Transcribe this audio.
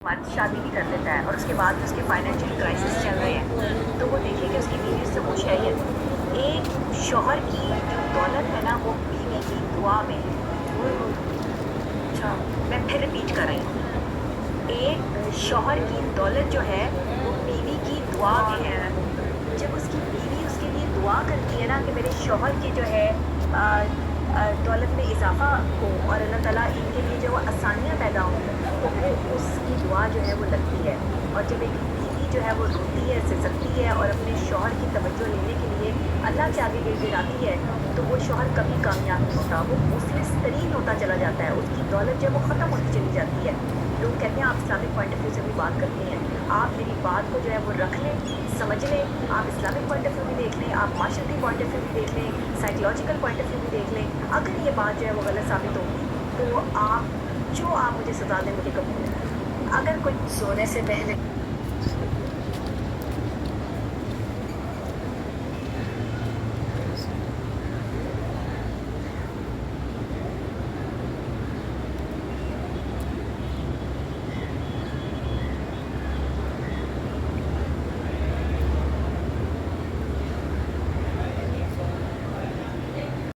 बाद शादी भी कर लेता है और उसके बाद भी उसके फाइनेंशियल क्राइसिस चल रहे हैं, तो वो देखे कि उसकी बीवी उससे खुश है या नहीं। एक शौहर की जो दौलत है ना, वो बीवी की दुआ में है। अच्छा, मैं फिर रिपीट कर रही हूँ, एक शौहर की दौलत जो है वो बीवी की दुआ में है। जब उसकी बीवी उसके लिए दुआ करती है ना कि मेरे शौहर की जो है दौलत में इजाफा हो और अल्लाह ताला इनके लिए जो आसानियाँ पैदा हों, तो वो उसकी दुआ जो है वो लगती है। और जब एक बीवी जो है वो रोती है, सिसकती है और अपने शौहर की तवज्जो लेने के लिए अल्लाह के आगे गिड़गिड़ाती है, तो वो शौहर कभी कामयाब नहीं होता, वो मुफलिस तरीन होता चला जाता है, उसकी दौलत जो है वो ख़त्म होती चली जाती है। लोग कहते हैं आप इस्लामिक पॉइंट ऑफ व्यू से भी बात करती हैं, आप मेरी बात को जो है वो रख लें, समझ लें, आप इस्लामिक पॉइंट ऑफ व्यू भी देख लें, आप माशरती पॉइंट ऑफ व्यू भी देख लें, साइकोलॉजिकल पॉइंट ऑफ व्यू भी देख लें। अगर ये बात जो है वो गलत साबित होगी तो आप जो आप मुझे सजा दें मुझे कबूल है। अगर कोई सोने से पहले